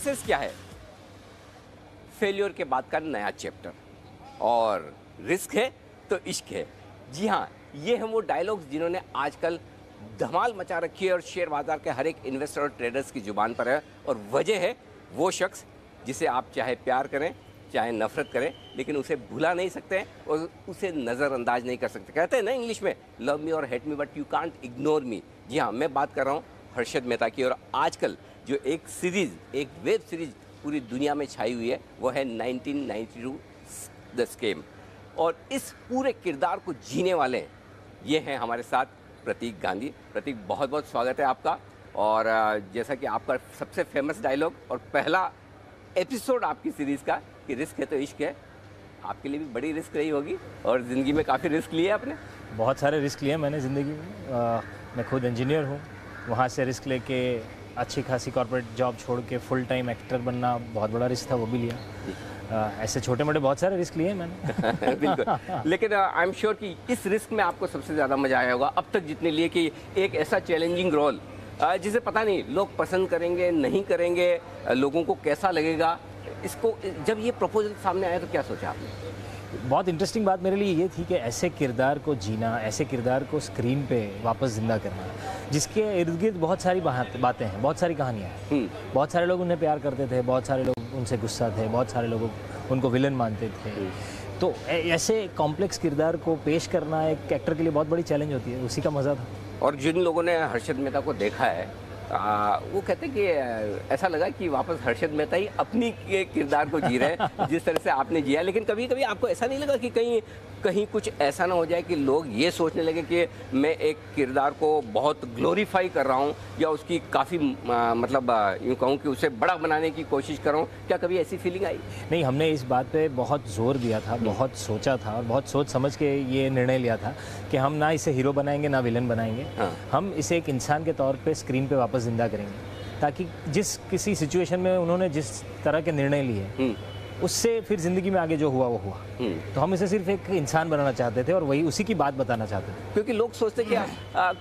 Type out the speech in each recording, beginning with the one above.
Success क्या है? Failure के बाद का नया चैप्टर। और रिस्क है तो इश्क है। जी हाँ, ये हैं वो डायलॉग्स जिन्होंने आजकल धमाल मचा रखी है और शेयर बाजार के हर एक इन्वेस्टर और ट्रेडर्स की जुबान पर है। और वजह है वो शख्स जिसे आप चाहे प्यार करें चाहे नफरत करें, लेकिन उसे भुला नहीं सकते और उसे नज़रअंदाज नहीं कर सकते। कहते हैं ना इंग्लिश में, लव मी और hate me but you can't ignore me. जी हाँ, मैं बात कर रहा हूँ हर्षद मेहता की। और आजकल जो एक सीरीज़, एक वेब सीरीज़ पूरी दुनिया में छाई हुई है, वो है 1992 द स्कैम। और इस पूरे किरदार को जीने वाले ये हैं हमारे साथ प्रतीक गांधी। प्रतीक, बहुत बहुत स्वागत है आपका। और जैसा कि आपका सबसे फेमस डायलॉग और पहला एपिसोड आपकी सीरीज़ का कि रिस्क है तो इश्क है, आपके लिए भी बड़ी रिस्क रही होगी और ज़िंदगी में काफ़ी रिस्क लिए आपने। बहुत सारे रिस्क लिए मैंने ज़िंदगी में। मैं खुद इंजीनियर हूँ, वहाँ से रिस्क लेके अच्छी खासी कॉर्पोरेट जॉब छोड़ के फुल टाइम एक्टर बनना बहुत बड़ा रिस्क था, वो भी लिया। ऐसे छोटे मोटे बहुत सारे रिस्क लिए मैंने। बिल्कुल। लेकिन आई एम श्योर कि इस रिस्क में आपको सबसे ज़्यादा मज़ा आया होगा अब तक जितने लिए, कि एक ऐसा चैलेंजिंग रोल जिसे पता नहीं लोग पसंद करेंगे नहीं करेंगे, लोगों को कैसा लगेगा। इसको जब ये प्रपोजल सामने आया तो क्या सोचा आपने? बहुत इंटरेस्टिंग बात मेरे लिए ये थी कि ऐसे किरदार को जीना, ऐसे किरदार को स्क्रीन पे वापस ज़िंदा करना, जिसके इर्द गिर्द बहुत सारी बातें हैं, बहुत सारी कहानियाँ हैं। बहुत सारे लोग उन्हें प्यार करते थे, बहुत सारे लोग उनसे गुस्सा थे, बहुत सारे लोग उनको विलन मानते थे। तो ऐसे कॉम्प्लेक्स किरदार को पेश करना एक एक्टर के लिए बहुत बड़ी चैलेंज होती है, उसी का मज़ा था। और जिन लोगों ने हर्षद मेहता को देखा है वो कहते हैं कि ऐसा लगा कि वापस हर्षद मेहता ही अपनी किरदार को जी रहे हैं जिस तरह से आपने जिया। लेकिन कभी कभी आपको ऐसा नहीं लगा कि कहीं कुछ ऐसा ना हो जाए कि लोग ये सोचने लगे कि मैं एक किरदार को बहुत ग्लोरीफाई कर रहा हूँ या उसकी काफ़ी मतलब यूँ कहूँ कि उसे बड़ा बनाने की कोशिश कर रहा हूँ? क्या कभी ऐसी फीलिंग आई? नहीं, हमने इस बात पे बहुत जोर दिया था, बहुत सोचा था और बहुत सोच समझ के ये निर्णय लिया था कि हम ना इसे हीरो बनाएंगे ना विलन बनाएंगे। हम इसे एक इंसान के तौर पे स्क्रीन पे वापस जिंदा करेंगे, ताकि जिस किसी सिचुएशन में उन्होंने जिस तरह के निर्णय लिए उससे फिर ज़िंदगी में आगे जो हुआ वो हुआ। तो हम इसे सिर्फ एक इंसान बनाना चाहते थे और वही उसी की बात बताना चाहते थे। क्योंकि लोग सोचते कि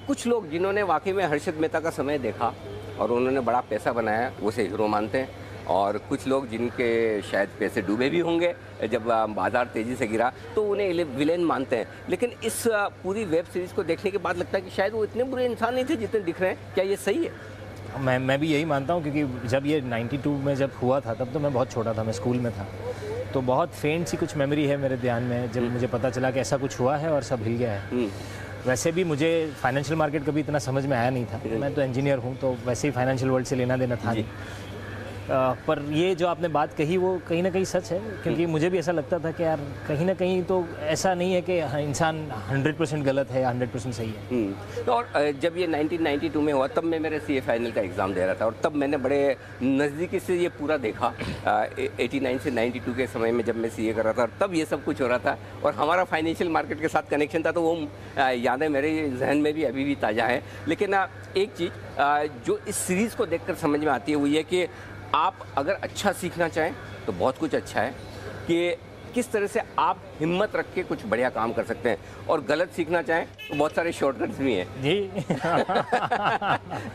कुछ लोग जिन्होंने वाकई में हर्षद मेहता का समय देखा और उन्होंने बड़ा पैसा बनाया, उसे हीरो मानते हैं। और कुछ लोग जिनके शायद पैसे डूबे भी होंगे जब बाजार तेज़ी से गिरा, तो उन्हें विलेन मानते हैं। लेकिन इस पूरी वेब सीरीज़ को देखने के बाद लगता है कि शायद वो इतने बुरे इंसान नहीं थे जितने दिख रहे हैं। क्या ये सही है? मैं भी यही मानता हूँ, क्योंकि जब ये 92 में जब हुआ था तब तो मैं बहुत छोटा था, मैं स्कूल में था। तो बहुत फेंट सी कुछ मेमोरी है मेरे ध्यान में जब मुझे पता चला कि ऐसा कुछ हुआ है और सब हिल गया है। वैसे भी मुझे फाइनेंशियल मार्केट कभी इतना समझ में आया नहीं था, मैं तो इंजीनियर हूँ, तो वैसे ही फाइनेंशियल वर्ल्ड से लेना देना था नहीं। पर ये जो आपने बात कही वो कहीं ना कहीं सच है, क्योंकि मुझे भी ऐसा लगता था कि यार कहीं ना कहीं तो ऐसा नहीं है कि इंसान 100% गलत है या 100% सही है। तो और जब ये 1992 में हुआ तब मैं मेरे सीए फाइनल का एग्ज़ाम दे रहा था और तब मैंने बड़े नज़दीकी से ये पूरा देखा। 89 से 92 के समय में जब मैं सीए कर रहा था और तब ये सब कुछ हो रहा था और हमारा फाइनेंशियल मार्केट के साथ कनेक्शन था, तो वो यादें मेरे जहन में भी अभी भी ताज़ा हैं। लेकिन एक चीज़ जो इस सीरीज़ को देखकर समझ में आती है वो ये कि आप अगर अच्छा सीखना चाहें तो बहुत कुछ अच्छा है कि किस तरह से आप हिम्मत रख के कुछ बढ़िया काम कर सकते हैं, और गलत सीखना चाहें तो बहुत सारे शॉर्टकट्स भी हैं जी।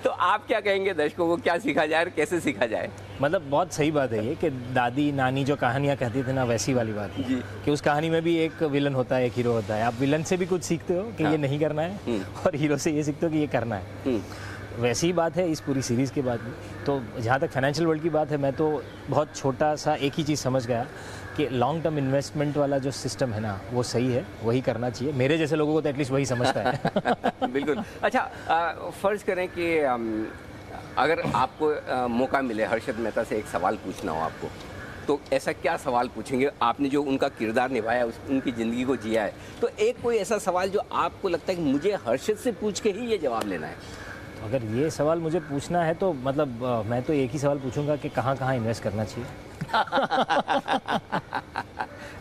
तो आप क्या कहेंगे दर्शकों को, क्या सीखा जाए और कैसे सीखा जाए? मतलब बहुत सही बात है ये कि दादी नानी जो कहानियाँ कहती थी ना, वैसी वाली बात है कि उस कहानी में भी एक विलन होता है, एक हीरो होता है। आप विलन से भी कुछ सीखते हो कि ये नहीं करना है और हीरो से ये सीखते हो कि ये करना है। वैसी ही बात है इस पूरी सीरीज़ के बाद भी। तो जहाँ तक फाइनेंशियल वर्ल्ड की बात है, मैं तो बहुत छोटा सा एक ही चीज़ समझ गया कि लॉन्ग टर्म इन्वेस्टमेंट वाला जो सिस्टम है ना, वो सही है, वही करना चाहिए। मेरे जैसे लोगों को तो एटलीस्ट वही समझता है। बिल्कुल। अच्छा, फ़र्ज़ करें कि अगर आपको मौका मिले हर्षद मेहता से एक सवाल पूछना हो आपको, तो ऐसा क्या सवाल पूछेंगे? आपने जो उनका किरदार निभाया, उनकी ज़िंदगी को जिया है, तो एक कोई ऐसा सवाल जो आपको लगता है कि मुझे हर्षद से पूछ के ही ये जवाब लेना है? अगर ये सवाल मुझे पूछना है तो मतलब मैं तो एक ही सवाल पूछूंगा कि कहाँ कहाँ इन्वेस्ट करना चाहिए।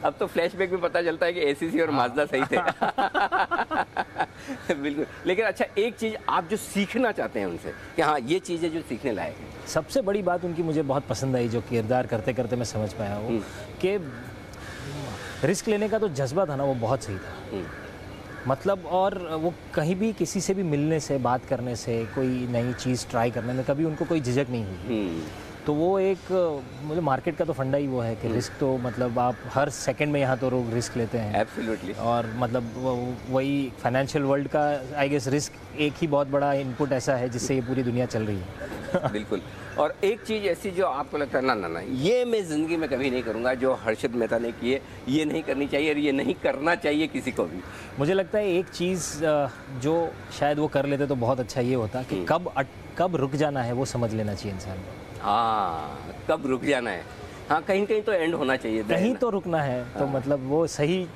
अब तो फ्लैशबैक में पता चलता है कि एसीसी और माजदा सही थे। बिल्कुल। लेकिन अच्छा, एक चीज़ आप जो सीखना चाहते हैं उनसे कि हाँ ये चीज़ें जो सीखने लायक है। सबसे बड़ी बात उनकी मुझे बहुत पसंद आई, जो किरदार करते करते मैं समझ पाया हूँ कि रिस्क लेने का तो जज्बा था ना, वो बहुत सही था। मतलब और वो कहीं भी किसी से भी मिलने से, बात करने से, कोई नई चीज़ ट्राई करने में कभी उनको कोई झिझक नहीं हुई। तो वो एक मुझे मार्केट का तो फंडा ही वो है कि रिस्क तो मतलब आप हर सेकंड में यहाँ तो लोग रिस्क लेते हैं। एब्सोल्युटली। और मतलब वही फाइनेंशियल वर्ल्ड का आई गेस रिस्क एक ही बहुत बड़ा इनपुट ऐसा है जिससे ये पूरी दुनिया चल रही है। बिल्कुल। और एक चीज़ ऐसी जो आपको लगता है ना ये मैं ज़िंदगी में कभी नहीं करूँगा, जो हर्षद मेहता ने की है, ये नहीं करनी चाहिए और ये नहीं करना चाहिए किसी को भी। मुझे लगता है एक चीज़ जो शायद वो कर लेते तो बहुत अच्छा ये होता कि कब रुक जाना है वो समझ लेना चाहिए इंसान को। हाँ, कब रुक जाना है। हाँ, कहीं कहीं तो एंड होना चाहिए, कहीं तो रुकना है। तो मतलब वो सही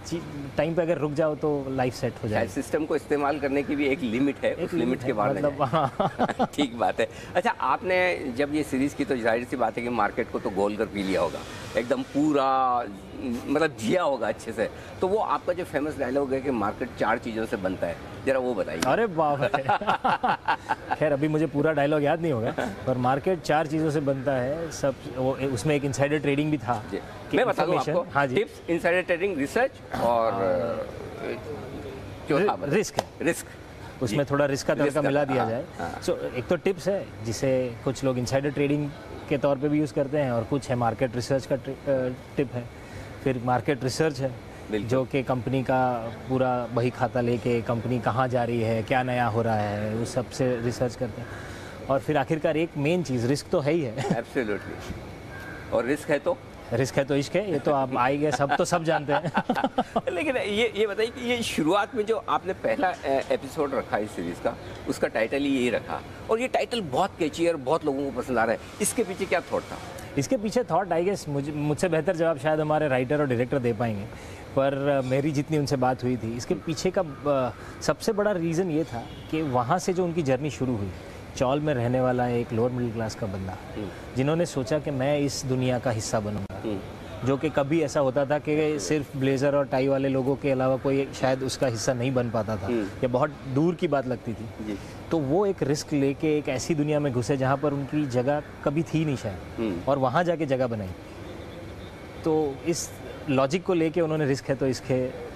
टाइम पे अगर रुक जाओ तो लाइफ सेट हो जाए। सिस्टम को इस्तेमाल करने की भी एक लिमिट है, उस लिमिट के बाहर मतलब ठीक बात है। अच्छा, आपने जब ये सीरीज़ की तो जाहिर सी बात है कि मार्केट को तो गोल कर पी लिया होगा, एकदम पूरा मतलब जिया होगा अच्छे से। तो वो आपका जो फेमस डायलॉग है कि मार्केट 4 चीज़ों से बनता है, जरा वो बताइए। अरे बाप रे। खैर अभी मुझे पूरा डायलॉग याद नहीं होगा, पर मार्केट 4 चीज़ों से बनता है सब। वो उसमें एक इनसाइडर ट्रेडिंग भी था। मैं बता दूं आपको। हाँ जी। टिप्स, इनसाइडर ट्रेडिंग, रिसर्च और रिस्क है। रिस्क, उसमें थोड़ा रिस्क का तड़का मिला दिया जाए। सो एक तो टिप्स है जिसे कुछ लोग इनसाइडर ट्रेडिंग के तौर पे भी यूज़ करते हैं, और कुछ है मार्केट रिसर्च का टिप है। फिर मार्केट रिसर्च है जो कि कंपनी का पूरा बही खाता लेके कंपनी कहाँ जा रही है, क्या नया हो रहा है, उस सब से रिसर्च करते हैं। और फिर आखिरकार एक मेन चीज़ रिस्क तो है ही है। एब्सोल्युटली। और रिस्क है तो इश्क है, ये तो आप आए गए सब जानते हैं। लेकिन ये बताइए कि ये शुरुआत में जो आपने पहला एपिसोड रखा इस सीरीज़ का, उसका टाइटल ही यही रखा, और ये टाइटल बहुत कैची है और बहुत लोगों को पसंद आ रहा है। इसके पीछे क्या थॉट था? इसके पीछे थॉट आई गेस मुझसे बेहतर जवाब शायद हमारे राइटर और डायरेक्टर दे पाएंगे, पर मेरी जितनी उनसे बात हुई थी, इसके पीछे का सबसे बड़ा रीज़न ये था कि वहाँ से जो उनकी जर्नी शुरू हुई, चौल में रहने वाला एक लोअर मिडिल क्लास का बंदा जिन्होंने सोचा कि मैं इस दुनिया का हिस्सा बनूंगा, जो कि कभी ऐसा होता था कि सिर्फ ब्लेज़र और टाई वाले लोगों के अलावा कोई शायद उसका हिस्सा नहीं बन पाता था, या बहुत दूर की बात लगती थी। तो वो एक रिस्क लेके एक ऐसी दुनिया में घुसे जहाँ पर उनकी जगह कभी थी नहीं शायद, और वहाँ जाके जगह बनाई। तो इस लॉजिक को लेके उन्होंने रिस्क है तो इसके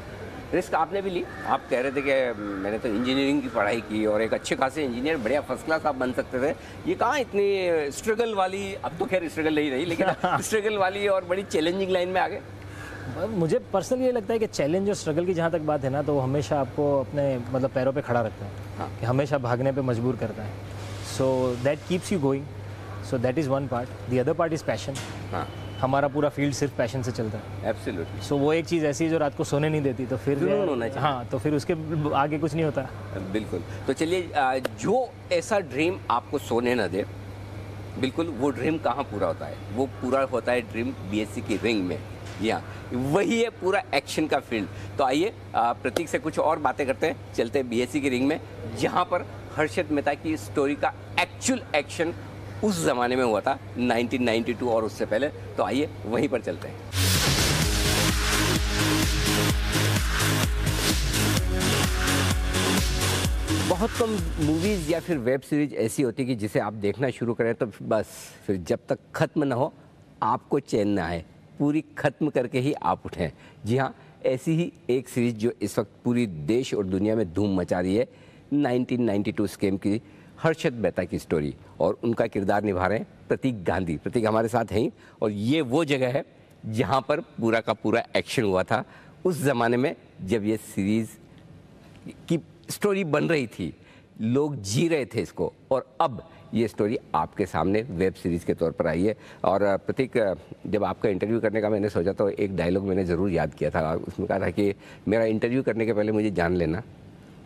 रिस्क आपने भी ली। आप कह रहे थे कि मैंने तो इंजीनियरिंग की पढ़ाई की और एक अच्छे खासे इंजीनियर, बढ़िया फर्स्ट क्लास आप बन सकते थे। ये कहाँ इतनी स्ट्रगल वाली, अब तो खैर स्ट्रगल नहीं रही, लेकिन स्ट्रगल वाली और बड़ी चैलेंजिंग लाइन में आ गए। मुझे पर्सनली ये लगता है कि चैलेंज और स्ट्रगल की जहाँ तक बात है ना, तो वो हमेशा आपको अपने मतलब पैरों पे खड़ा रखता है। हाँ। कि हमेशा भागने पे मजबूर करता है। So that keeps you going. So that is one part. The other part is passion. हाँ, हमारा पूरा फील्ड सिर्फ पैशन से चलता है। एब्सोल्युटली। सो वो एक चीज़ ऐसी है जो रात को सोने नहीं देती, तो फिर होना चाहिए। हाँ, तो फिर उसके आगे कुछ नहीं होता। बिल्कुल। तो चलिए, जो ऐसा ड्रीम आपको सोने न दे, बिल्कुल वो ड्रीम कहाँ पूरा होता है? वो पूरा होता है ड्रीम बीएससी की रिंग में। या वही है पूरा एक्शन का फील्ड। तो आइए प्रतीक से कुछ और बातें करते हैं, चलते हैं बीएससी की रिंग में, जहाँ पर हर्षद मेहता की स्टोरी का एक्चुअल एक्शन उस ज़माने में हुआ था, 1992 और उससे पहले। तो आइए वहीं पर चलते हैं। बहुत कम मूवीज़ या फिर वेब सीरीज ऐसी होती कि जिसे आप देखना शुरू करें तो बस फिर जब तक ख़त्म ना हो आपको चैन ना आए, पूरी ख़त्म करके ही आप उठें। जी हाँ, ऐसी ही एक सीरीज जो इस वक्त पूरी देश और दुनिया में धूम मचा रही है, 1992 स्कैम की हर्षद मेहता की स्टोरी, और उनका किरदार निभा रहे हैं प्रतीक गांधी। प्रतीक हमारे साथ हैं, और ये वो जगह है जहाँ पर पूरा का पूरा एक्शन हुआ था उस ज़माने में, जब ये सीरीज़ की स्टोरी बन रही थी, लोग जी रहे थे इसको, और अब ये स्टोरी आपके सामने वेब सीरीज़ के तौर पर आई है। और प्रतीक, जब आपका इंटरव्यू करने का मैंने सोचा तो एक डायलॉग मैंने ज़रूर याद किया था। उसमें कहा था कि मेरा इंटरव्यू करने के पहले मुझे जान लेना,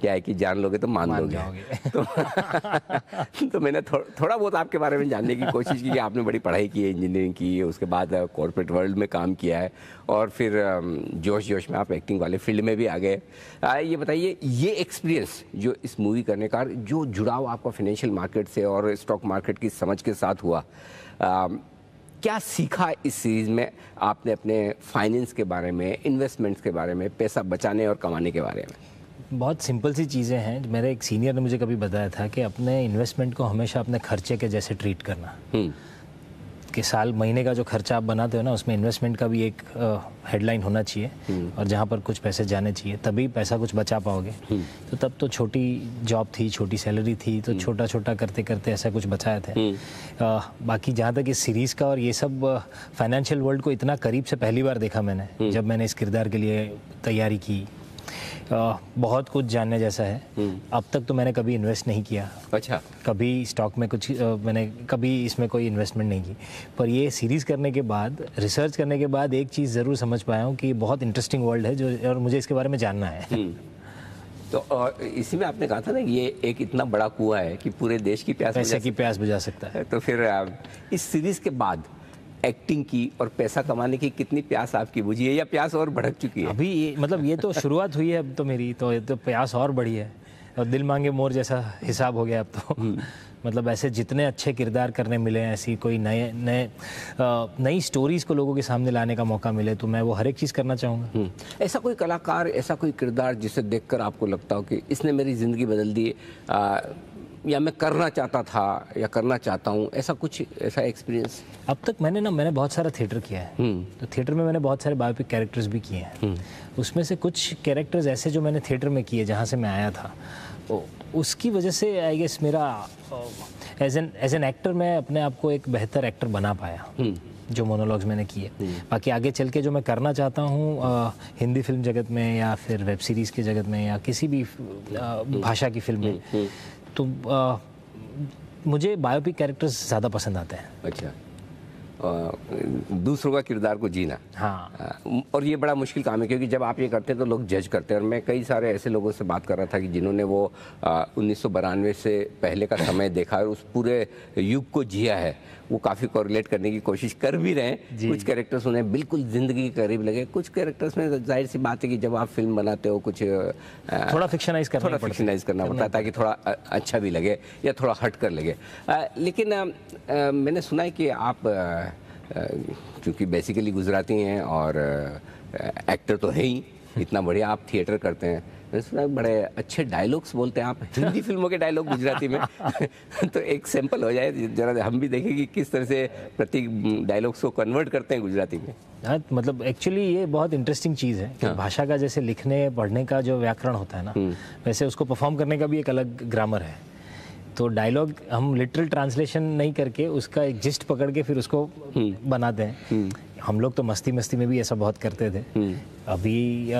क्या है कि जान लोगे तो मान लोगे। तो मैंने थोड़ा बहुत आपके बारे में जानने की कोशिश की कि आपने बड़ी पढ़ाई की है, इंजीनियरिंग की है, उसके बाद कॉर्पोरेट वर्ल्ड में काम किया है, और फिर जोश में आप एक्टिंग वाले फील्ड में भी आ गए। ये बताइए, ये एक्सपीरियंस जो इस मूवी करने का, जो जुड़ाव आपका फाइनेंशियल मार्केट से और स्टॉक मार्केट की समझ के साथ हुआ, क्या सीखा इस सीरीज़ में आपने अपने फाइनेंस के बारे में, इन्वेस्टमेंट्स के बारे में, पैसा बचाने और कमाने के बारे में? बहुत सिंपल सी चीज़ें हैं। मेरे एक सीनियर ने मुझे कभी बताया था कि अपने इन्वेस्टमेंट को हमेशा अपने खर्चे के जैसे ट्रीट करना। कि साल महीने का जो खर्चा आप बनाते हो ना, उसमें इन्वेस्टमेंट का भी एक हेडलाइन होना चाहिए, और जहाँ पर कुछ पैसे जाने चाहिए तभी पैसा कुछ बचा पाओगे। तो तब तो छोटी जॉब थी, छोटी सैलरी थी, तो छोटा छोटा करते करते ऐसा कुछ बचाए थे। बाकी जहाँ तक इस सीरीज़ का और ये सब फाइनेंशियल वर्ल्ड को इतना करीब से पहली बार देखा मैंने, जब मैंने इस किरदार के लिए तैयारी की। बहुत कुछ जानने जैसा है। अब तक तो मैंने कभी इन्वेस्ट नहीं किया। अच्छा। कभी स्टॉक में कुछ मैंने कभी इसमें कोई इन्वेस्टमेंट नहीं की, पर ये सीरीज़ करने के बाद, रिसर्च करने के बाद एक चीज़ ज़रूर समझ पाया हूँ कि बहुत इंटरेस्टिंग वर्ल्ड है जो, और मुझे इसके बारे में जानना है। तो और इसी में आपने कहा था ना, ये एक इतना बड़ा कुआं है कि पूरे देश की पैसे की प्यास बुझा सकता है। तो फिर इस सीरीज़ के बाद एक्टिंग की और पैसा कमाने की कितनी प्यास आपकी बुझी है, या प्यास और भड़क चुकी है? अभी ये मतलब ये तो शुरुआत हुई है अब तो मेरी, तो ये तो प्यास और बढ़ी है, और दिल मांगे मोर जैसा हिसाब हो गया अब तो। मतलब ऐसे जितने अच्छे किरदार करने मिले हैं, ऐसी कोई नई स्टोरीज़ को लोगों के सामने लाने का मौका मिले, तो मैं वो हर एक चीज़ करना चाहूँगा। ऐसा कोई कलाकार, ऐसा कोई किरदार जिसे देखकर आपको लगता हो कि इसने मेरी ज़िंदगी बदल दी, या मैं करना चाहता था या करना चाहता हूँ, ऐसा कुछ, ऐसा एक्सपीरियंस? अब तक मैंने बहुत सारा थिएटर किया है, तो थिएटर में मैंने बहुत सारे बायोपिक कैरेक्टर्स भी किए हैं। उसमें से कुछ कैरेक्टर्स ऐसे जो मैंने थिएटर में किए, जहाँ से मैं आया था, तो उसकी वजह से आई गेस मेरा एज एन एक्टर मैं अपने आप को एक बेहतर एक्टर बना पाया, जो मोनोलॉग्स मैंने किए। बाकी आगे चल के जो मैं करना चाहता हूँ हिंदी फिल्म जगत में, या फिर वेब सीरीज़ के जगत में, या किसी भी भाषा की फिल्म में, तो मुझे बायोपिक कैरेक्टर्स ज़्यादा पसंद आते हैं। अच्छा। दूसरों का किरदार को जीना। हाँ। और ये बड़ा मुश्किल काम है, क्योंकि जब आप ये करते हैं तो लोग जज करते हैं। और मैं कई सारे ऐसे लोगों से बात कर रहा था कि जिन्होंने वो 1992 से पहले का समय देखा और उस पूरे युग को जिया है, वो काफ़ी कोरिलेट करने की कोशिश कर भी रहे हैं। कुछ कैरेक्टर्स उन्हें बिल्कुल ज़िंदगी के करीब लगे, कुछ कैरेक्टर्स में जाहिर सी बात है कि जब आप फिल्म बनाते हो कुछ थोड़ा फिक्शनाइज करना पड़ता है ताकि थोड़ा अच्छा भी लगे या थोड़ा हट कर लगे। लेकिन मैंने सुना है कि आप क्योंकि बेसिकली गुजराती हैं और एक्टर तो है ही, इतना बढ़िया आप थिएटर करते हैं, मैंने सुना बड़े अच्छे डायलॉग्स बोलते हैं आप, हिंदी फिल्मों के डायलॉग गुजराती में। तो एक सैंपल हो जाए जरा, हम भी देखें कि किस तरह से प्रति डायलॉग्स को कन्वर्ट करते हैं गुजराती में। हाँ, मतलब एक्चुअली ये बहुत इंटरेस्टिंग चीज़ है कि भाषा का जैसे लिखने पढ़ने का जो व्याकरण होता है ना, वैसे उसको परफॉर्म करने का भी एक अलग ग्रामर है। तो डायलॉग हम लिटरल ट्रांसलेशन नहीं करके उसका एक जिस्ट पकड़ के फिर उसको बनाते हैं। हम लोग तो मस्ती मस्ती में भी ऐसा बहुत करते थे। अभी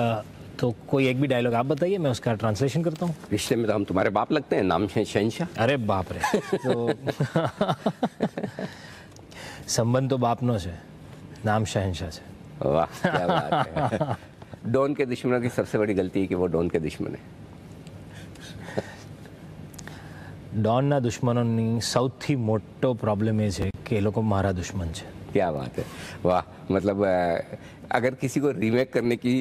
तो कोई एक भी डायलॉग आप बताइए, मैं उसका ट्रांसलेशन करता हूँ। रिश्ते में तो हम तुम्हारे बाप लगते हैं, नाम शहंशाह। अरे बाप रे। तो संबंध तो बापनों से, नाम शहंशाह से। वाह, क्या बात है। डॉन के दुश्मनों की सबसे बड़ी गलती है कि वो डॉन के दुश्मन है। ડોનના દુશ્મનોની સૌથી મોટો પ્રોબ્લેમ એ છે કે એ લોકો મારા દુશ્મન છે। क्या बात है, वाह। मतलब अगर किसी को रीमेक करने की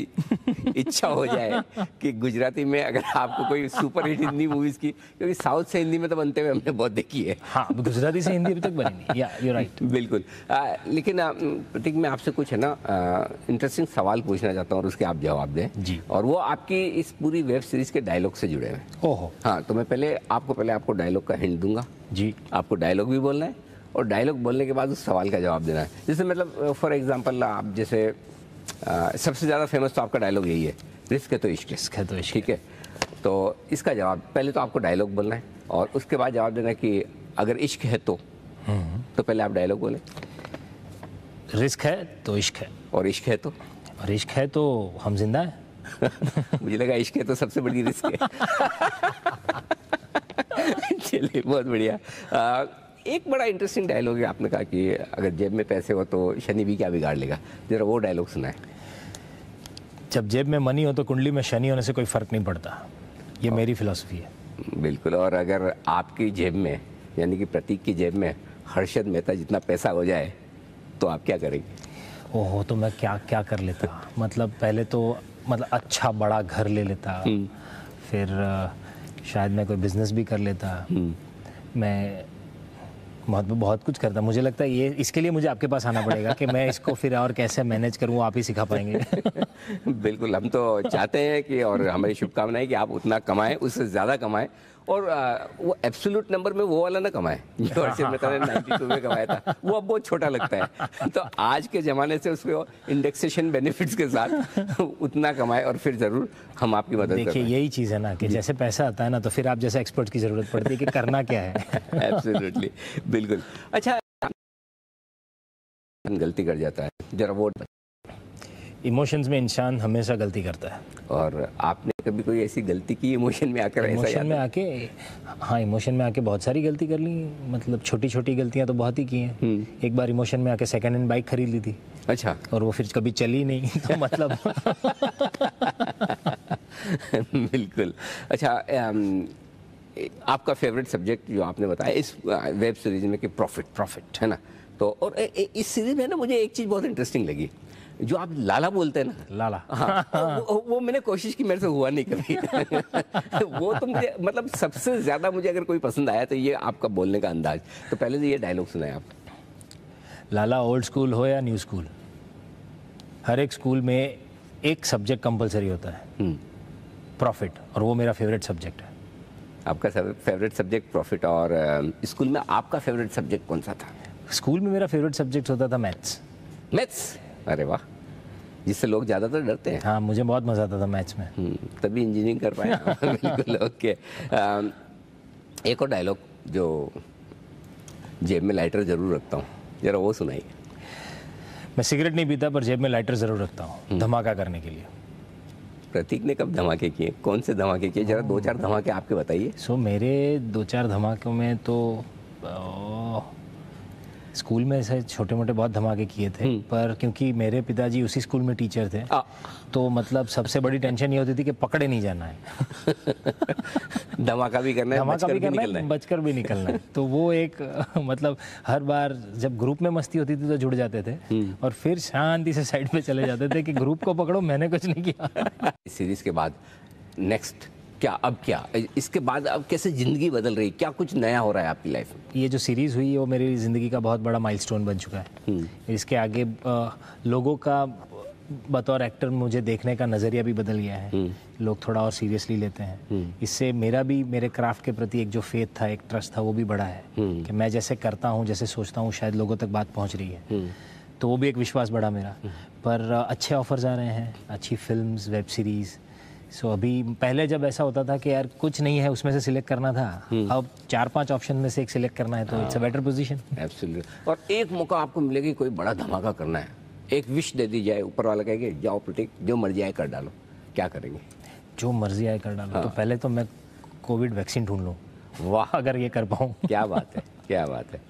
इच्छा हो जाए कि गुजराती में अगर आपको कोई सुपर हिट हिंदी मूवीज की, क्योंकि साउथ से हिंदी में तो बनते हुए हमने बहुत देखी है। हाँ, गुजराती से हिंदी अभी तक बनी नहीं। या यू राइट, बिल्कुल। लेकिन प्रतीक, मैं आपसे कुछ है ना इंटरेस्टिंग सवाल पूछना चाहता हूँ और उसके आप जवाब दें जी। और वो आपकी इस पूरी वेब सीरीज के डायलॉग से जुड़े हैं। ओहो। हाँ, तो मैं पहले आपको डायलॉग का हिंट दूंगा जी। आपको डायलॉग भी बोलना है और डायलॉग बोलने के बाद उस सवाल का जवाब देना है। जैसे मतलब फॉर एग्जांपल आप जैसे सबसे ज़्यादा फेमस तो आपका डायलॉग यही है, रिस्क है तो इश्क, रिस्क है तो इश्क। ठीक है, तो इसका जवाब पहले तो आपको डायलॉग बोलना है और उसके बाद जवाब देना है कि अगर इश्क है तो पहले आप डायलॉग बोलें। रिस्क है तो इश्क है, और इश्क है तो, और इश्क है तो हम जिंदा है। मुझे लगा इश्क है तो सबसे बड़ी रिस्क है। चलिए, बहुत बढ़िया। एक बड़ा इंटरेस्टिंग डायलॉग है, आपने कहा कि अगर जेब में पैसे हो तो शनि भी क्या बिगाड़ लेगा, जरा वो डायलॉग सुना है। जब जेब में मनी हो तो कुंडली में शनि होने से कोई फर्क नहीं पड़ता, ये मेरी फिलॉसफी है। बिल्कुल। और अगर आपकी जेब में, यानी कि प्रतीक की जेब में हर्षद मेहता जितना पैसा हो जाए तो आप क्या करेंगे? ओहो, तो मैं क्या क्या कर लेता। मतलब पहले तो मतलब अच्छा बड़ा घर ले लेता, फिर शायद मैं कोई बिजनेस भी कर लेता, मैं बहुत कुछ करता। मुझे लगता है ये इसके लिए मुझे आपके पास आना पड़ेगा कि मैं इसको फिर और कैसे मैनेज करूँ, आप ही सिखा पाएंगे। बिल्कुल, हम तो चाहते हैं कि, और हमारी शुभकामनाएं कि आप उतना कमाएं, उससे ज़्यादा कमाएं और वो एब्सोल्यूट नंबर में वो वाला ना कमाए जो अर्शद मेहता ने 92 में कमाया था, वो अब बहुत छोटा लगता है। तो आज के ज़माने से उसको इंडेक्सेशन बेनिफिट्स के साथ उतना कमाए और फिर ज़रूर हम आपकी मदद करें। देखिए यही चीज़ है ना कि जैसे पैसा आता है ना तो फिर आप जैसे एक्सपर्ट की ज़रूरत पड़ती है कि करना क्या है। एब्सोल्युटली, बिल्कुल। अच्छा, गलती कर जाता है, जरा वो इमोशंस में इंसान हमेशा गलती करता है। और आपने कभी कोई ऐसी गलती की इमोशन में आकर? इमोशन में आके, हाँ इमोशन में आके बहुत सारी गलती कर ली, मतलब छोटी छोटी गलतियां तो बहुत ही की हैं। एक बार इमोशन में आके सेकंड हैंड बाइक खरीद ली थी। अच्छा। और वो फिर कभी चली नहीं तो मतलब बिल्कुल। अच्छा, आपका फेवरेट सब्जेक्ट जो आपने बताया इस वेब सीरीज में कि प्रॉफिट है ना, तो और इस सीरीज में ना मुझे एक चीज़ बहुत इंटरेस्टिंग लगी, जो आप लाला बोलते हैं ना, लाला। हाँ, वो मैंने कोशिश की, मेरे से हुआ नहीं कभी। वो तो मुझे मतलब सबसे ज़्यादा मुझे अगर कोई पसंद आया तो ये आपका बोलने का अंदाज। तो पहले से ये डायलॉग सुनाए आप। लाला ओल्ड स्कूल हो या न्यू स्कूल, हर एक स्कूल में एक सब्जेक्ट कंपलसरी होता है, प्रॉफिट, और वो मेरा फेवरेट सब्जेक्ट है। आपका फेवरेट सब्जेक्ट प्रॉफिट, और स्कूल में आपका फेवरेट सब्जेक्ट कौन सा था? स्कूल में मेरा फेवरेट सब्जेक्ट होता था मैथ्स। मैथ्स? अरे वाह, जिससे लोग ज़्यादातर डरते हैं। हाँ, मुझे बहुत मज़ा आता था मैथ्स में। तभी इंजीनियरिंग कर पाए। बिल्कुल, ओके। एक और डायलॉग जो जेब में लाइटर ज़रूर रखता हूँ, जरा वो सुनाइए। मैं सिगरेट नहीं पीता पर जेब में लाइटर ज़रूर रखता हूँ, धमाका करने के लिए। प्रतीक ने कब धमाके किए, कौन से धमाके किए, जरा 2-4 धमाके आपके बताइए। मेरे 2-4 धमाकों में तो स्कूल में ऐसे छोटे मोटे बहुत धमाके किए थे, पर क्योंकि मेरे पिताजी उसी स्कूल में टीचर थे तो मतलब सबसे बड़ी टेंशन ये होती थी कि पकड़े नहीं जाना है। धमाका भी करना है, धमाका भी करना है, बचकर भी निकलना है। तो वो एक मतलब हर बार जब ग्रुप में मस्ती होती थी तो जुड़ जाते थे और फिर शांति से साइड पे चले जाते थे कि ग्रुप को पकड़ो, मैंने कुछ नहीं किया। इस सीरीज के बाद नेक्स्ट क्या, अब क्या, इसके बाद अब कैसे ज़िंदगी बदल रही, क्या कुछ नया हो रहा है आपकी लाइफ में? ये जो सीरीज़ हुई है वो मेरी ज़िंदगी का बहुत बड़ा माइलस्टोन बन चुका है। इसके आगे लोगों का बतौर एक्टर मुझे देखने का नज़रिया भी बदल गया है। लोग थोड़ा और सीरियसली लेते हैं। इससे मेरा भी मेरे क्राफ्ट के प्रति एक जो फेथ था, एक ट्रस्ट था, वो भी बढ़ा है कि मैं जैसे करता हूँ, जैसे सोचता हूँ, शायद लोगों तक बात पहुँच रही है। तो वो भी एक विश्वास बढ़ा मेरा। पर अच्छे ऑफर्स आ रहे हैं, अच्छी फिल्म्स, वेब सीरीज़। अभी पहले जब ऐसा होता था कि यार कुछ नहीं है उसमें से सिलेक्ट करना था, अब 4-5 ऑप्शन में से एक सिलेक्ट करना है, तो it's a better position. Absolutely. और एक मौका आपको मिलेगा, कोई बड़ा धमाका करना है, एक विश दे दी जाए, ऊपर वाला कहेगा जाओ प्रतीक जो मर्जी आए कर डालो, क्या करेंगे? जो मर्जी आए कर डालो। तो पहले तो मैं कोविड वैक्सीन ढूंढ लूँ। वाह, अगर ये कर पाऊँ। क्या बात है, क्या बात है।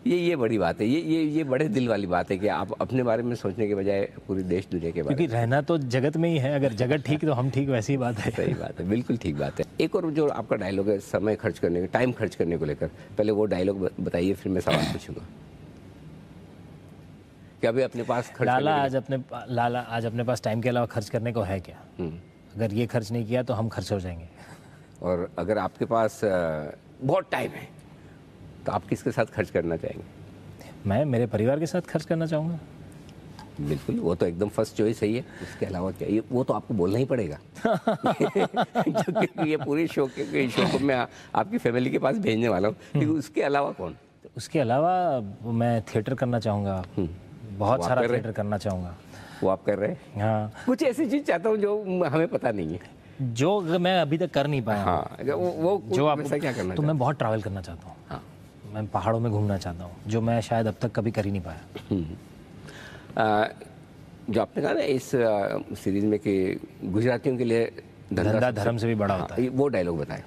ये बड़ी बात है, ये बड़े दिल वाली बात है कि आप अपने बारे में सोचने के बजाय पूरी देश दुनिया के बारे में। क्योंकि रहना तो जगत में ही है, अगर जगत ठीक तो हम ठीक, वैसी बात है। सही बात है, बिल्कुल ठीक बात है। एक और जो आपका डायलॉग है समय खर्च करने का, टाइम खर्च करने को लेकर, पहले वो डायलॉग बताइए, फिर मैं सवाल पूछूंगा। क्या अभी अपने पास खर्च लाला आज अपने पास टाइम के अलावा खर्च करने को है क्या? अगर ये खर्च नहीं किया तो हम खर्च हो जाएंगे। और अगर आपके पास बहुत टाइम है तो आप किसके साथ खर्च करना चाहेंगे? मैं मेरे परिवार के साथ खर्च करना चाहूँगा। बिल्कुल, वो तो एकदम फर्स्ट चॉइस है। उसके अलावा क्या, ये वो तो आपको बोलना ही पड़ेगा। क्योंकि ये पूरे शो को मैं आपकी फैमिली के पास भेजने वाला हूँ। लेकिन उसके अलावा कौन? उसके अलावा मैं थिएटर करना चाहूँगा, बहुत सारा थिएटर करना चाहूँगा। वो आप कर रहे हैं? हाँ, कुछ ऐसी चीज़ चाहता हूँ जो हमें पता नहीं है, जो मैं अभी तक कर नहीं पाया। हाँ, वो जो आप क्या करना? तो मैं बहुत ट्रैवल करना चाहता हूँ। हाँ, मैं पहाड़ों में घूमना चाहता हूँ, जो मैं शायद अब तक कभी कर ही नहीं पाया। जो आपने कहा ना इस सीरीज में कि गुजरातियों के लिए धंधा धर्म से भी बड़ा होता है, वो डायलॉग बताएं।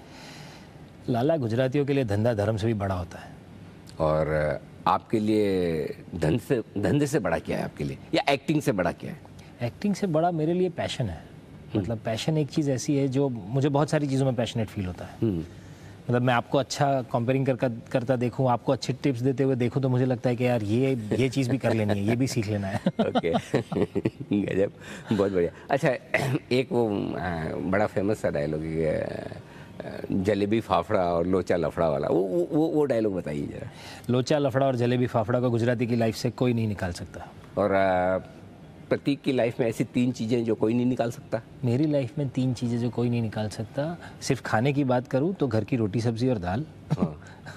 लाला, गुजरातियों के लिए धंधा धर्म से भी बड़ा होता है। और आपके लिए धंधे से बड़ा क्या है आपके लिए, या एक्टिंग से बड़ा क्या है? एक्टिंग से बड़ा मेरे लिए पैशन है। मतलब पैशन एक चीज़ ऐसी है जो मुझे बहुत सारी चीज़ों में पैशनेट फील होता है। मतलब मैं आपको अच्छा कंपेयरिंग करता देखूं, आपको अच्छे टिप्स देते हुए देखूं, तो मुझे लगता है कि यार ये चीज़ भी कर लेनी है, ये भी सीख लेना है। ओके, गजब, बहुत बढ़िया। अच्छा, एक वो बड़ा फेमस सा डायलॉग है, जलेबी फाफड़ा और लोचा लफड़ा वाला, वो डायलॉग बताइए जरा। लोचा लफड़ा और जलेबी फाफड़ा को गुजराती की लाइफ से कोई नहीं निकाल सकता। और प्रतीक की लाइफ में ऐसी 3 चीज़ें जो कोई नहीं निकाल सकता? मेरी लाइफ में 3 चीज़ें जो कोई नहीं निकाल सकता, सिर्फ खाने की बात करूँ तो घर की रोटी सब्जी और दाल। हाँ।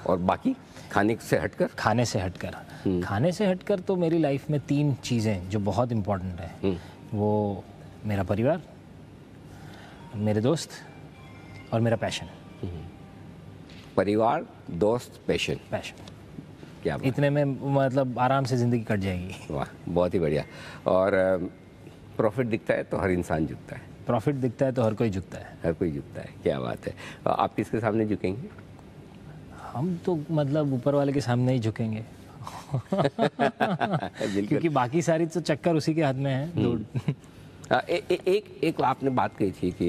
और बाकी खाने से हटकर? खाने से हटकर, खाने से हटकर तो मेरी लाइफ में 3 चीज़ें जो बहुत इम्पोर्टेंट है, वो मेरा परिवार, मेरे दोस्त और मेरा पैशन। परिवार, दोस्त, पैशन। क्या बात। इतने में मतलब आराम से ज़िंदगी कट जाएगी। वाह, बहुत ही बढ़िया। और प्रॉफिट दिखता है तो हर इंसान झुकता है। प्रॉफिट दिखता है तो हर कोई झुकता है। हर कोई झुकता है, क्या बात है। आप किसके सामने झुकेंगे? हम तो मतलब ऊपर वाले के सामने ही झुकेंगे। क्योंकि बाकी सारी तो चक्कर उसी के हाथ में है। एक आपने बात कही थी कि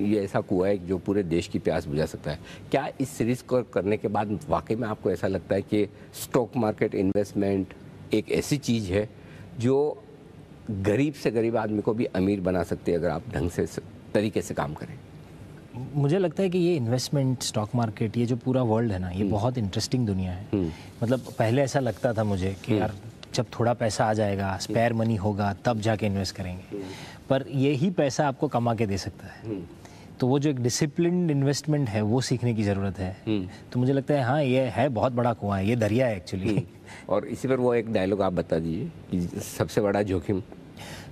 ये ऐसा कुआं है जो पूरे देश की प्यास बुझा सकता है। क्या इस सीरीज को करने के बाद वाकई में आपको ऐसा लगता है कि स्टॉक मार्केट इन्वेस्टमेंट एक ऐसी चीज़ है जो गरीब से गरीब आदमी को भी अमीर बना सकती है अगर आप ढंग से तरीके से काम करें? मुझे लगता है कि ये इन्वेस्टमेंट, स्टॉक मार्केट, ये जो पूरा वर्ल्ड है ना, ये बहुत इंटरेस्टिंग दुनिया है। मतलब पहले ऐसा लगता था मुझे कि यार जब थोड़ा पैसा आ जाएगा, स्पेयर मनी होगा, तब जाके इन्वेस्ट करेंगे। पर यही पैसा आपको कमा के दे सकता है। तो वो जो एक डिसिप्लिन्ड इन्वेस्टमेंट है वो सीखने की ज़रूरत है। तो मुझे लगता है हाँ, ये है बहुत बड़ा कुआं है, ये दरिया है एक्चुअली। और इसी पर वो एक डायलॉग आप बता दीजिए कि सबसे बड़ा जोखिम?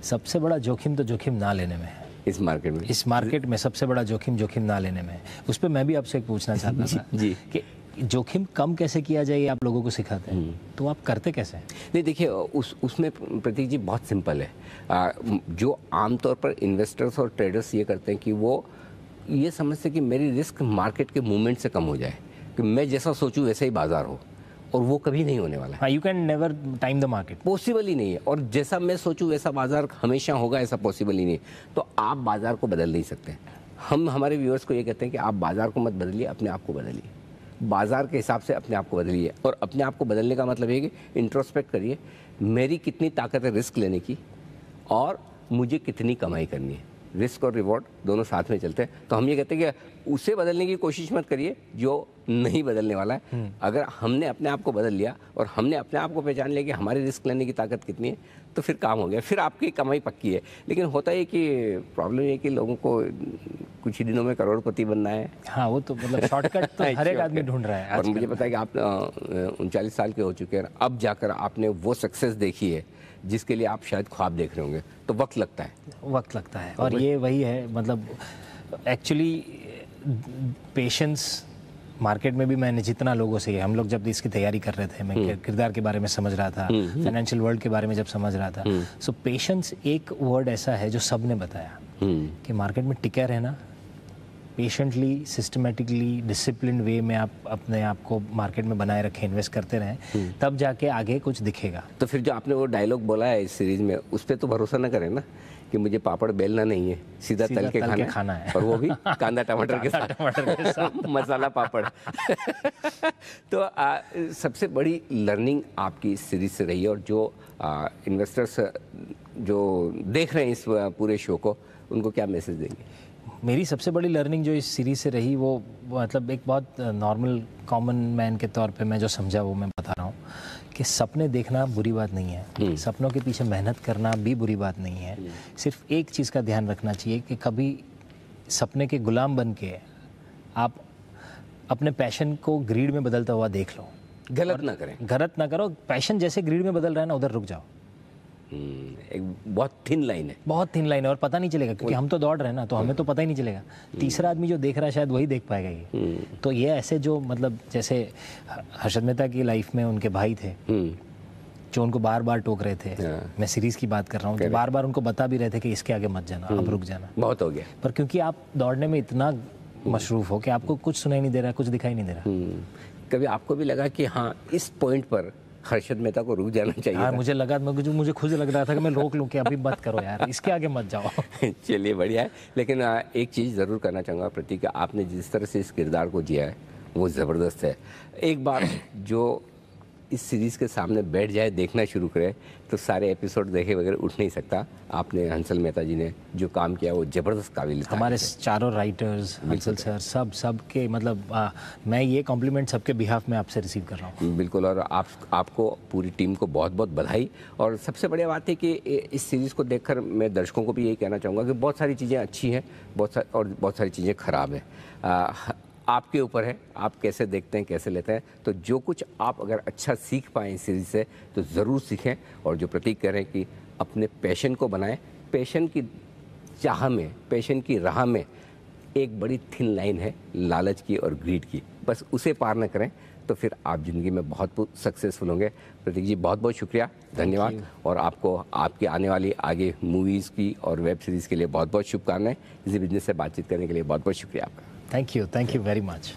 सबसे बड़ा जोखिम तो जोखिम ना लेने में है। इस मार्केट में सबसे बड़ा जोखिम ना लेने में है। उस पर मैं भी आपसे एक पूछना चाहता था जी कि जोखिम कम कैसे किया जाए, ये आप लोगों को सिखाते हैं, तो आप करते कैसे? नहीं, देखिए उसमें प्रतीक जी बहुत सिंपल है। जो आमतौर पर इन्वेस्टर्स और ट्रेडर्स ये करते हैं कि वो ये समझते हैं कि मेरी रिस्क मार्केट के मूवमेंट से कम हो जाए, कि मैं जैसा सोचूं वैसा ही बाजार हो, और वो कभी नहीं होने वाला है। You can never time the market, possible ही नहीं है। और जैसा मैं सोचूं वैसा बाजार हमेशा होगा, ऐसा पॉसिबल ही नहीं। तो आप बाजार को बदल नहीं सकते। हम हमारे व्यूअर्स को ये कहते हैं कि आप बाजार को मत बदलिए, अपने आप को बदलिए, बाजार के हिसाब से अपने आप को बदलिए। और अपने आप को बदलने का मतलब ये कि इंट्रोस्पेक्ट करिए, मेरी कितनी ताकत है रिस्क लेने की और मुझे कितनी कमाई करनी है। रिस्क और रिवॉर्ड दोनों साथ में चलते हैं। तो हम ये कहते हैं कि उसे बदलने की कोशिश मत करिए जो नहीं बदलने वाला है। अगर हमने अपने आप को बदल लिया और हमने अपने आप को पहचान लिया कि हमारी रिस्क लेने की ताकत कितनी है, तो फिर काम हो गया, फिर आपकी कमाई पक्की है। लेकिन होता है कि प्रॉब्लम ये कि लोगों को कुछ ही दिनों में करोड़पति बनना है। हाँ, वो तो मतलब शॉर्टकट तो हर एक आदमी ढूंढ रहा है। और मुझे पता है कि आप 39 साल के हो चुके हैं, अब जाकर आपने वो सक्सेस देखी है जिसके लिए आप शायद ख्वाब देख रहे होंगे। तो वक्त लगता है। और ये वही है, मतलब एक्चुअली पेशेंस मार्केट में भी मैंने जितना लोगों से, हम लोग जब इसकी तैयारी कर रहे थे, मैं किरदार के बारे में समझ रहा था, फाइनेंशियल वर्ल्ड के बारे में जब समझ रहा था, सो पेशेंस एक वर्ड ऐसा है जो सब ने बताया कि मार्केट में टिके रहना, पेशेंटली, सिस्टमेटिकली, डिसिप्लिन वे में आप अपने आप को मार्केट में बनाए रखें, इन्वेस्ट करते रहें, तब जाके आगे कुछ दिखेगा। तो फिर जो आपने वो डायलॉग बोला है इस सीरीज में, उस पर तो भरोसा न करें ना कि मुझे पापड़ बेलना नहीं है, सीधा तल के खाना है। और वो भी कांदा टमाटर के साथ मसाला पापड़। तो सबसे बड़ी लर्निंग आपकी इस सीरीज से रही है, और जो इन्वेस्टर्स जो देख रहे हैं इस पूरे शो को, उनको क्या मैसेज देंगे? मेरी सबसे बड़ी लर्निंग जो इस सीरीज़ से रही, वो मतलब एक बहुत नॉर्मल कॉमन मैन के तौर पे मैं जो समझा वो मैं बता रहा हूँ कि सपने देखना बुरी बात नहीं है, सपनों के पीछे मेहनत करना भी बुरी बात नहीं है। सिर्फ एक चीज़ का ध्यान रखना चाहिए कि कभी सपने के गुलाम बन के आप अपने पैशन को ग्रीड में बदलता हुआ देख लो। गलत ना करो। पैशन जैसे ग्रीड में बदल रहा है ना, उधर रुक जाओ। एक बहुत थिन लाइन है, और पता नहीं चलेगा, क्योंकि हम तो दौड़ रहे हैं ना, तो हमें तो पता ही नहीं चलेगा। तीसरा आदमी जो देख रहा है शायद वही देख पाएगा ये। तो ये ऐसे जो मतलब जैसे हर्षद मेहता की लाइफ में उनके भाई थे जो उनको बार बार टोक रहे थे, मैं सीरीज की बात कर रहा हूँ, तो बार बार उनको बता भी रहे थे कि इसके आगे मत जाना, अब रुक जाना, बहुत हो गया। पर क्योंकि आप दौड़ने में इतना मशरूफ हो कि आपको कुछ सुनाई नहीं दे रहा, कुछ दिखाई नहीं दे रहा। कभी आपको भी लगा कि हाँ, इस पॉइंट पर हर्षद मेहता को रुक जाना चाहिए? यार मुझे लगा, मुझे खुद लग रहा था कि मैं रोक लूं कि अभी मत करो यार, इसके आगे मत जाओ। चलिए, बढ़िया है। लेकिन एक चीज़ ज़रूर करना चाहूँगा प्रतीक, आपने जिस तरह से इस किरदार को जिया है वो ज़बरदस्त है। एक बार जो इस सीरीज़ के सामने बैठ जाए, देखना शुरू करे, तो सारे एपिसोड देखे बगैर उठ नहीं सकता। आपने हंसल मेहता जी ने जो काम किया वो ज़बरदस्त काबिल था। हमारे चारों राइटर्स, हंसल सर, सब के मतलब मैं ये कॉम्प्लीमेंट सबके बिहाफ में आपसे रिसीव कर रहा हूँ। बिल्कुल, और आपको पूरी टीम को बहुत बहुत बधाई। और सबसे बढ़िया बात है कि इस सीरीज़ को देखकर मैं दर्शकों को भी यही कहना चाहूँगा कि बहुत सारी चीज़ें अच्छी हैं, बहुत सारी चीज़ें ख़राब हैं। आपके ऊपर है, आप कैसे देखते हैं, कैसे लेते हैं। तो जो कुछ आप अगर अच्छा सीख पाएँ इस सीरीज़ से तो ज़रूर सीखें। और जो प्रतीक कह रहे हैं कि अपने पैशन को बनाएं, पैशन की चाह में, पैशन की राह में एक बड़ी थिन लाइन है लालच की और ग्रीड की, बस उसे पार न करें तो फिर आप ज़िंदगी में बहुत सक्सेसफुल होंगे। प्रतीक जी, बहुत बहुत शुक्रिया, धन्यवाद। और आपको आपकी आने वाली आगे मूवीज़ की और वेब सीरीज़ के लिए बहुत बहुत शुभकामनाएं। इसी बिजनेस से बातचीत करने के लिए बहुत बहुत शुक्रिया आपका। Thank you very much.